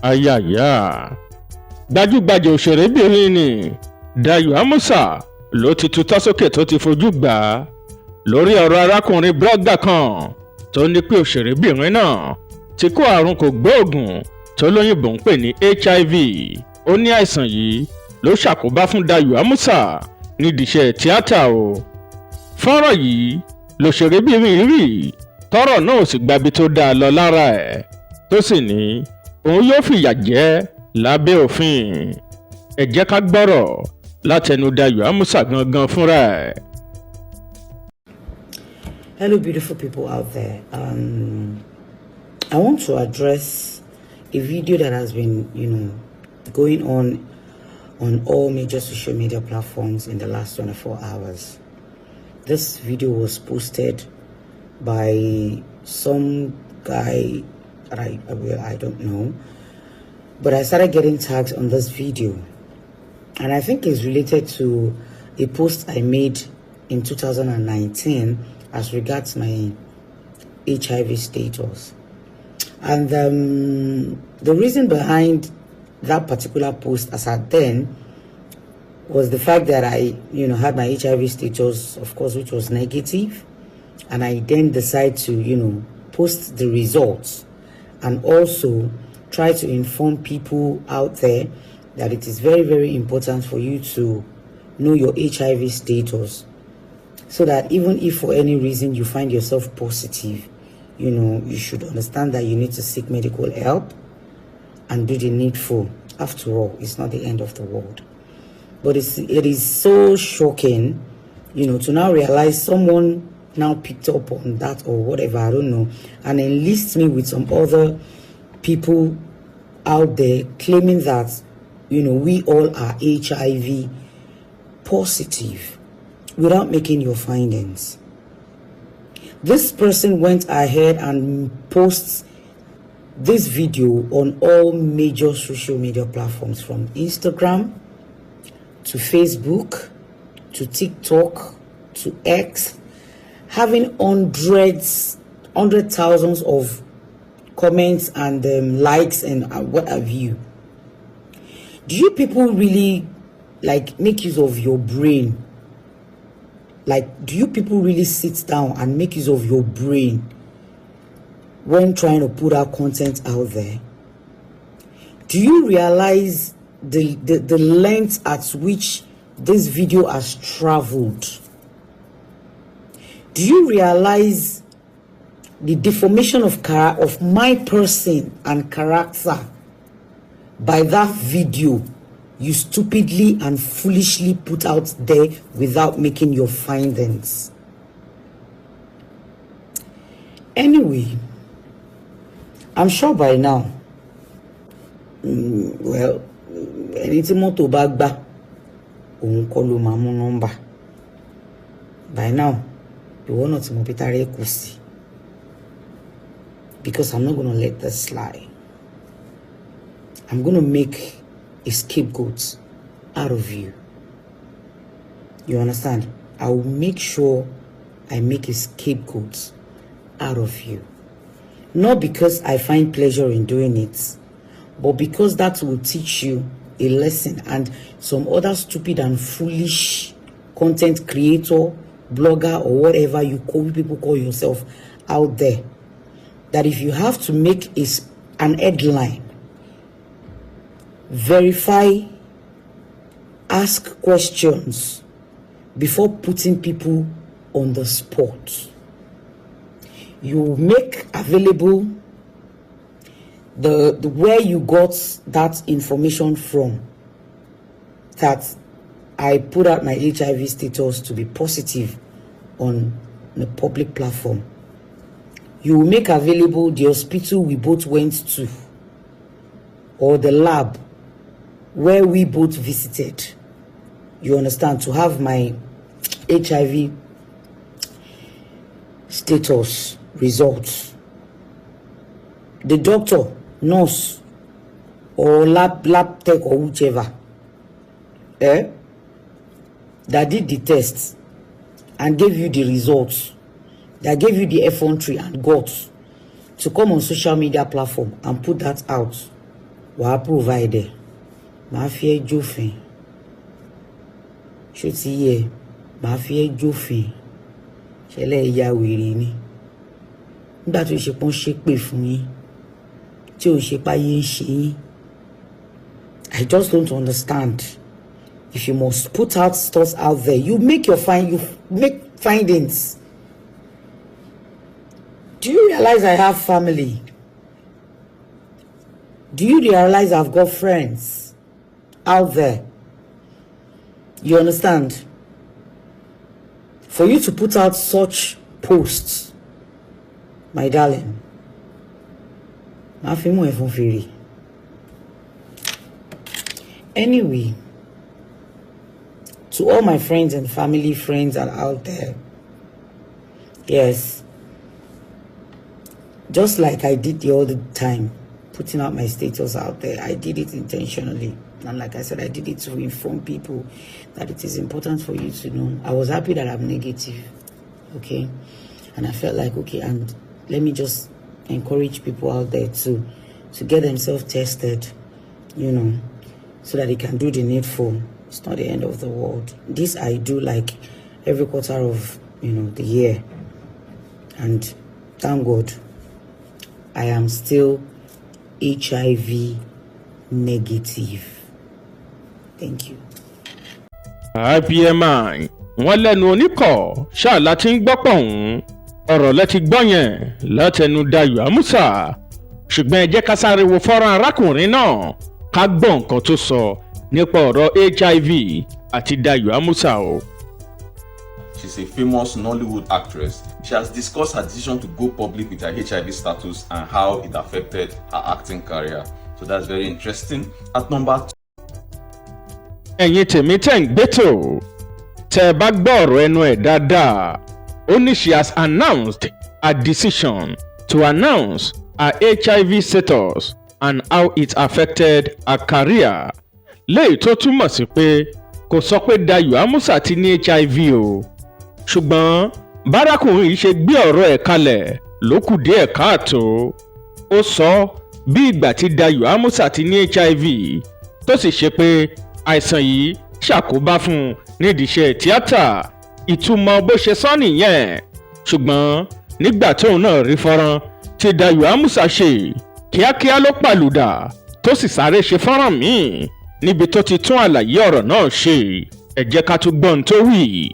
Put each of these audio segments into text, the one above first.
ayaya gbajúgbajà òṣèrébìnrin ni Dayo Amusa ló ti tutọ́ sókè tó ti fojú gbà á lórí ọ̀rọ̀ arákùnrin blọ́gà kan tó ní pé òṣèrébìnrin náà ti kó àrùn kògbóògùn tó lóyìnbó ń pè ní HIV. Ó ní àìsàn yìí ló ṣàkóbá fún Dayo Amusa nídìí iṣẹ́ tíátà o. Fọ́nrán yìí lòṣèrébìnrin rí tọ́rọ̀ náà sì gbabi tó dáa lọ lára ẹ̀ tó sì ní òun yóò fìyà jẹ lábẹ́ òfin. Ẹ jẹ́ ká gbọ́rọ̀ látẹnu Dayo Amusa gangan fúnra ẹ̀. Hello, beautiful people out there. I want to address a video that has been, going on all major social media platforms in the last 24 hours. This video was posted by some guy that I don't know, but I started getting tagged on this video, and I think it's related to a post I made in 2019 as regards my HIV status. And the reason behind that particular post as at then was the fact that I, had my HIV status, of course, which was negative. And I then decided to, post the results and also try to inform people out there that it is very, very important for you to know your HIV status, so that even if for any reason you find yourself positive, you should understand that you need to seek medical help and do the needful. After all, it's not the end of the world. But it is so shocking, to now realize someone now picked up on that or whatever, I don't know, and enlist me with some other people out there claiming that, we all are HIV positive without making your findings. This person went ahead and posts this video on all major social media platforms, from Instagram to Facebook to TikTok to X, having hundred thousands of comments and likes and what have you. Do you people really make use of your brain? Do you people really sit down and make use of your brain when trying to put out content out there? Do you realize the length at which this video has traveled? Do you realize the deformation of my person and character by that video you stupidly and foolishly put out there without making your findings? Anyway, I'm sure by now, anything more to back number. By now, you will not more because I'm not going to let this slide. I'm going to make a scapegoat out of you. You understand? I will make sure I make a scapegoat out of you. Not because I find pleasure in doing it, but because that will teach you a lesson, and some other stupid and foolish content creator, blogger, or whatever people call yourself out there, that if you have to make an headline, verify, ask questions before putting people on the spot. You make available the where you got that information from, that I put out my HIV status to be positive on the public platform. You will make available the hospital we both went to, or the lab where we both visited, you understand, to have my HIV status results. The doctor, nurse, or lab tech or whichever, that did the tests and gave you the results, that gave you the effrontery and guts to come on social media platform and put that out. wàá provide màá fi ẹ́ jófin ṣó ti yẹ màá fi ẹ́ jófin ṣẹlẹ̀ ìyá wèrè ni nígbà tó ṣe pọ́n ṣépè fún yín tí ò ṣe páyé ń ṣe yín. I just don't understand. If you must put out stuff out there, you make findings. Do you realize I have family? Do you realize I've got friends out there? You understand? For you to put out such posts, my darling, anyway, to all my friends and family friends are out there, yes, just like I did the other time, putting out my status out there, I did it intentionally. And like I said, I did it to inform people that it is important for you to know. I was happy that I'm negative, okay? And I felt like, okay, and let me just encourage people out there to get themselves tested, you know, so that they can do the needful. It's not the end of the world. This I do like every quarter of, you know, the year. And thank God, I am still HIV negative. Thank you. IPMI wọ́n lẹ́nu oníkọ̀ ṣáàlá tí ń gbọ́pọ̀ ọ̀hún ọ̀rọ̀ lẹ́ti gbọ́ yẹn látẹnu Dayo Amusa ṣùgbọ́n ẹ jẹ́ ká sáré wo fọ́nrán arákùnrin náà ká gbọ́ nǹkan tó sọ nípa ọ̀rọ̀ HIV àti Dayo Amusa o. She's a famous Nollywood actress. She has discussed her decision to go public with her HIV status and how it affected her acting career. So that's very interesting. At number 2. Ẹ̀yin tèmi tẹ́ ń gbẹ́tò tẹ́ ẹ bá gbọ́ ọ̀rọ̀ ẹnu ẹ̀ dáadáa ó ní she has announced a decision to announce her HIV status and how it affected her career. Léyìí tó túmọ̀ sí pé kò sọ pé Dayo Amusa ti ní HIV o ṣùgbọ́n bárakùnrin yìí ṣe gbé ọ̀rọ̀ ẹ̀ kalẹ̀ ló kù díẹ̀ káàtó. Ó sọ bí ìgbà tí Dayo Amusa ti ní HIV tó sì ṣe pé àìsàn yìí ṣàkóbá fún un nídìí iṣẹ́ tíátà. Ìtumọ̀ bó ṣe sọ nìyẹn ṣùgbọ́n nígbà tóun náà rí fọ́nrán tí Dayo Amusa ṣe kíákíá ló pàlùdà tó sì sáré ṣe fọ́nrán míì níbi tó ti tún àlàyé ọ̀rọ̀ náà ṣe. Ẹ jẹ́ ká tún gbọ́ ohun tó wí.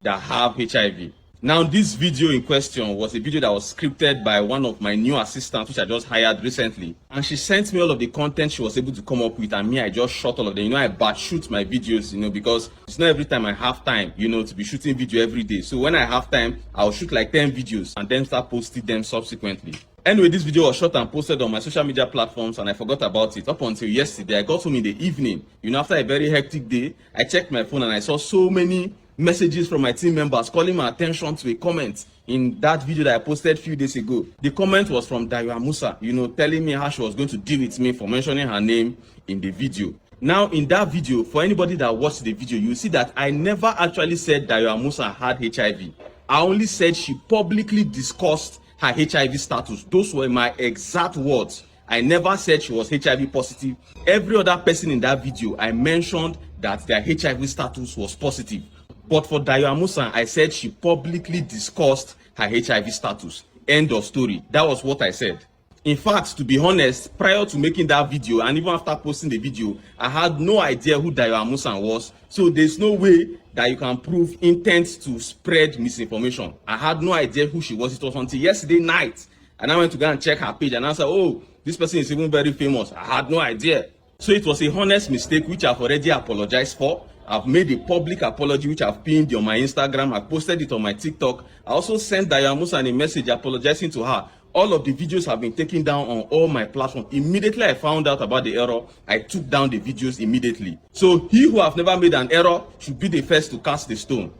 That have HIV. Now, this video in question was a video that was scripted by one of my new assistants, which I just hired recently. And she sent me all of the content she was able to come up with, and me, I just shot all of them. You know, I batch shoot my videos, you know, because it's not every time I have time, you know, to be shooting video every day. So when I have time, I'll shoot like 10 videos and then start posting them subsequently. Anyway, this video was shot and posted on my social media platforms, and I forgot about it up until yesterday. I got home in the evening. You know, after a very hectic day, I checked my phone and I saw so many messages from my team members calling my attention to a comment in that video that I posted a few days ago. The comment was from Dayo Amusa, you know, telling me how she was going to deal with me for mentioning her name in the video. Now, in that video, for anybody that watched the video, you see that I never actually said Dayo Amusa had HIV. I only said she publicly discussed her HIV status. Those were my exact words. I never said she was HIV positive. Every other person in that video, I mentioned that their HIV status was positive. But for Dayo Amusa, I said she publicly discussed her HIV status. End of story. That was what I said. In fact, to be honest, prior to making that video and even after posting the video, I had no idea who Dayo Amusa was. So there's no way that you can prove intent to spread misinformation. I had no idea who she was. It was until yesterday night. And I went to go and check her page and I said, oh, this person is even very famous. I had no idea. So it was a honest mistake, which I've already apologized for. I've made a public apology, which I've pinned on my Instagram. I posted it on my TikTok. I also sent Dayo Amusa a message apologizing to her. All of the videos have been taken down on all my platforms. Immediately I found out about the error, I took down the videos immediately. So he who have never made an error should be the first to cast the stone.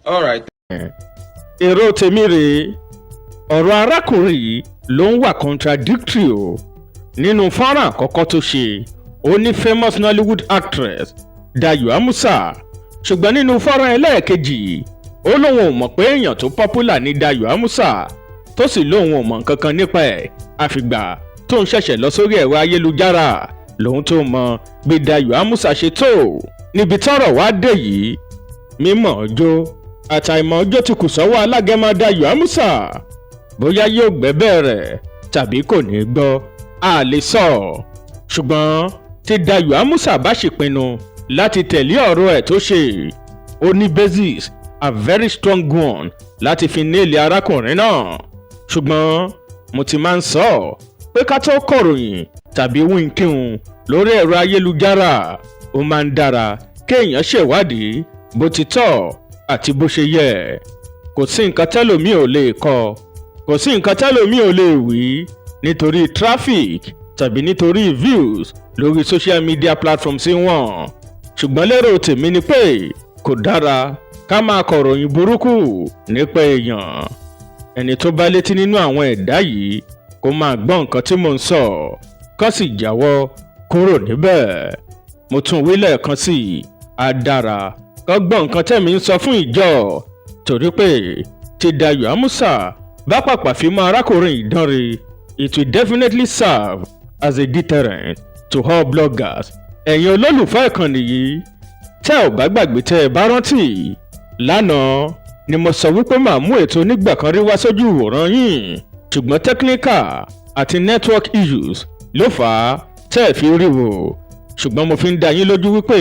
All right. Èrò tèmi rèé, ọ̀rọ̀ arákùnrin ló ń wà contradictory o. Nínú fọ́nrán àkọ́kọ́ tó ṣe, ó ní famous Nollywood actress Dayo Amusa, ṣùgbọ́n nínú fọ́nrán ẹlẹ́ẹ̀kejì ó lóun ò mọ̀ pé èèyàn tó popular ní Dayo Amusa tó sì lóun ò mọ̀ nǹkankan nípa ẹ̀ àfìgbà tó ń ṣẹ̀ṣẹ̀ lọ sórí ẹ̀rọ ayélujára lòun tó mọ bí Dayo Amusa ṣe tó níbi tọ́rọ̀ wá dé yìí. Mímọ̀ ọjọ́ àtàìmọ̀ ọjọ́ ti kù sọ́wọ́ alágẹmọ Dayo Amusa. Bóyá yóò gbẹ́bẹ̀ rẹ̀ tàbí kò ní gbọ́ a lè sọ. Ṣùgbọ́n tí Dayo Amusa bá ṣèpinnu láti tẹ̀lé ọ̀rọ̀ ẹ̀ tó ṣe, ó ní basis a very strong one láti fi nílé arákùnrin náà. Ṣùgbọ́n mo ti máa ń sọ pé ká tó kọ̀ròyìn tàbí wíńkíhun lórí ẹ̀rọ ayélujára, ó máa ń dára kéèyàn ṣèwádìí bó ti tọ́ àti bó ṣe yẹ. Kò sí nǹkan tẹ́lòmíì ò lè kọ, kò sí nǹkan tẹ́lòmíì ò lè wí nítorí traffic tàbí nítorí views lórí social media platforms wọn. Ṣùgbọ́n lérò tèmi ni pé kò dára ká máa kọ̀ròyìn burúkú nípa èèyàn. Ẹni tó bá létí nínú àwọn ẹ̀dá yìí kó máa gbọ́ nǹkan tí mò ń sọ, kó sì jáwọ́ kúrò níbẹ̀. Mo tún wí lẹ́ẹ̀kan sí i, á dára kó gbọ́ nǹkan tẹ́mi ń sọ fún ìjọ, torí pé tí Dayo Amusa bá pàpà fi mọ́ arákùnrin ìdánre, it will definitely serve as a deterrent to all bloggers. Ẹ̀yin olólùfẹ́ ìkànnì yìí, tẹ́ ò bá gbàgbé tẹ́ ẹ bá rántí, lánàá ni mo sọ wípé màá mú ètò onígbà kan rí wá sójú ìwòran yín, ṣùgbọ́n technical àti network issues ló fà á tẹ́ ẹ fi rí wò. Ṣùgbọ́n mo fi ń dá yín lójú wípé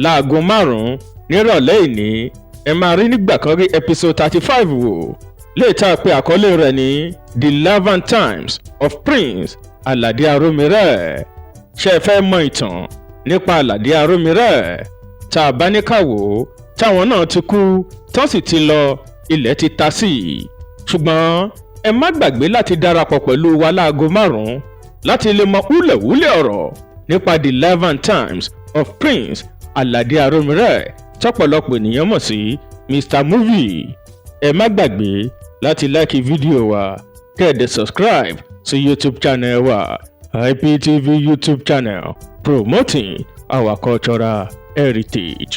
láago 5 nírọ̀lẹ́ ìní ẹ máa rí nígbà kan rí episode 35 wò, léètà pé àkọlé rẹ̀ ní The 11 Times of Prince Aládé Arómiré. Ṣé ẹ fẹ́ mọ ìtàn nípa Aládé Arómiré? Tá a bá ní ká wò, táwọn náà ti kú tán sì ti lọ, ilẹ̀ ti ta sí i. Ṣùgbọ́n ẹ má gbàgbé láti darapọ̀ pẹ̀lú wa láago 5 láti lè mọ wúlẹ̀wúlẹ̀ ọ̀rọ̀ nípa The 11 Times of Prince Aládé Arómiré tọ́pọ̀lọpọ̀ ènìyàn mọ̀ sí Mr. Movie. Ẹ má gbàgbé láti like fídíò wa, kẹ́ẹ̀dẹ̀ subscribe sí YouTube channel wa, IPTV YouTube channel, promoting our cultural heritage.